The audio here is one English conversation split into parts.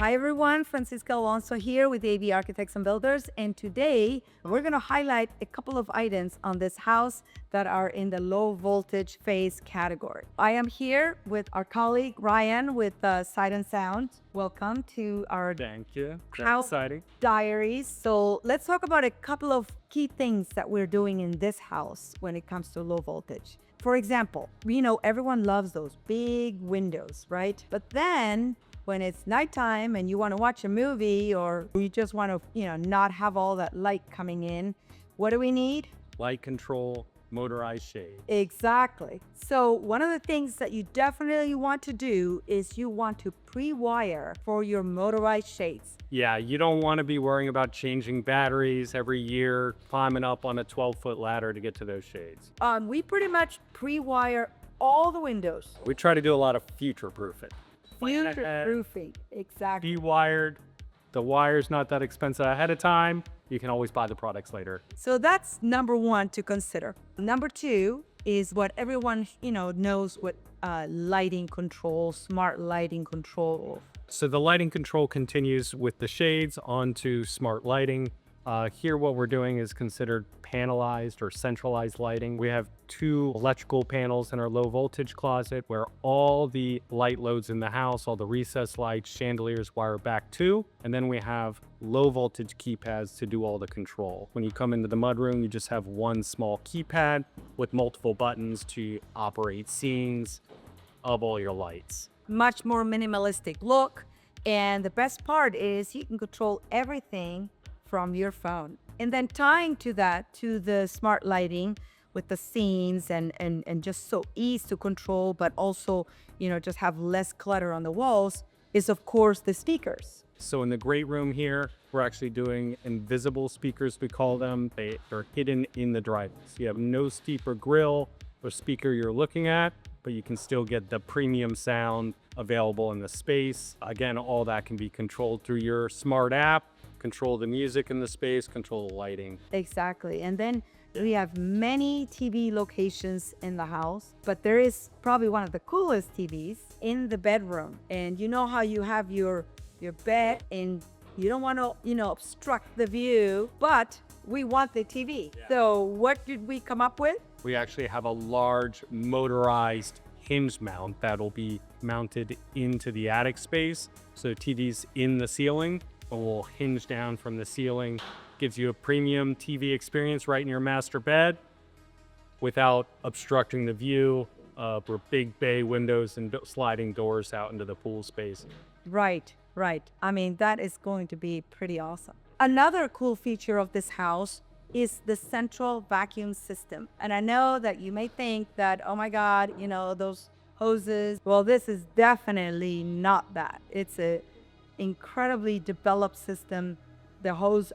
Hi everyone, Francisca Alonso here with AB Architects and Builders, and today we're going to highlight a couple of items on this house that are in the low voltage phase category. I am here with our colleague Ryan with Sight and Sound. Welcome to our Thank you. That's house exciting. diaries. So let's talk about a couple of key things that we're doing in this house when it comes to low voltage. For example, everyone loves those big windows, right? But then when it's nighttime and you want to watch a movie or you just want to, not have all that light coming in, what do we need? Light control, motorized shades. Exactly. So one of the things that you definitely want to do is you want to pre-wire for your motorized shades. Yeah, you don't want to be worrying about changing batteries every year, climbing up on a 12-foot ladder to get to those shades. We pretty much pre-wire all the windows. We try to do a lot of future-proofing. Future-proofing, exactly. Be wired. The wire's not that expensive ahead of time. You can always buy the products later. So that's number one to consider. Number two is what everyone, knows what lighting control, smart lighting control. So the lighting control continues with the shades onto smart lighting. Here what we're doing is considered panelized or centralized lighting. We have two electrical panels in our low voltage closet where all the light loads in the house, all the recessed lights, chandeliers wire back to, and then we have low voltage keypads to do all the control. When you come into the mudroom, you just have one small keypad with multiple buttons to operate scenes of all your lights. Much more minimalistic look. And the best part is you can control everything from your phone. And then tying to that, to the smart lighting with the scenes and just so easy to control, but also, just have less clutter on the walls is of course the speakers. So in the great room here, we're actually doing invisible speakers, we call them. They're hidden in the driveway. So you have no steeper grill or speaker you're looking at, but you can still get the premium sound available in the space. Again, all that can be controlled through your smart app. Control the music in the space, control the lighting. Exactly. And then we have many TV locations in the house, but there is probably one of the coolest TVs in the bedroom. And you know how you have your bed and you don't want to, obstruct the view, but we want the TV. Yeah. So what did we come up with? We actually have a large motorized hinge mount that'll be mounted into the attic space. So TV's in the ceiling. Will hinge down from the ceiling, gives you a premium TV experience right in your master bed without obstructing the view of big bay windows and sliding doors out into the pool space. Right. I mean, that is going to be pretty awesome. Another cool feature of this house is the central vacuum system. And I know that you may think that, oh my God, those hoses. Well, this is definitely not that. It's a incredibly developed system. The hose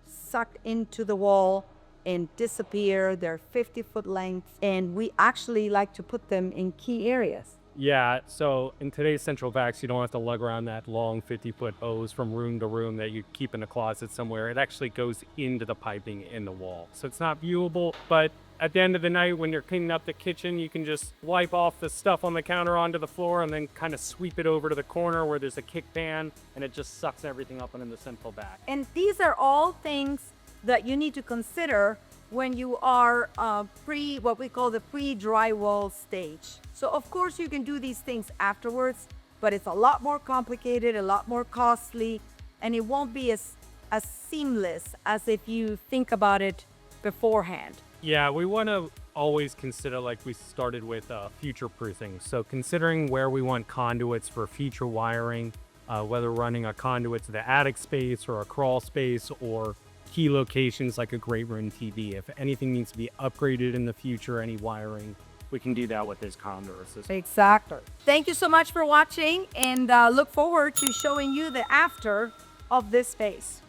suck into the wall and disappear. They're 50-foot lengths, and we actually like to put them in key areas. Yeah, so in today's central vacs, you don't have to lug around that long 50-foot hose from room to room that you keep in a closet somewhere. It actually goes into the piping in the wall. So it's not viewable, but at the end of the night, when you're cleaning up the kitchen, you can just wipe off the stuff on the counter onto the floor and then kind of sweep it over to the corner where there's a kick pan, and it just sucks everything up into the central vac. And these are all things that you need to consider when you are what we call the pre-drywall stage. So of course you can do these things afterwards, but it's a lot more complicated, a lot more costly, and it won't be as seamless as if you think about it beforehand. Yeah, we want to always consider, like we started with, future proofing. So considering where we want conduits for future wiring, whether running a conduit to the attic space or a crawl space or key locations like a great room TV. If anything needs to be upgraded in the future, any wiring, we can do that with this conduit system. Exactly. Thank you so much for watching, and look forward to showing you the after of this space.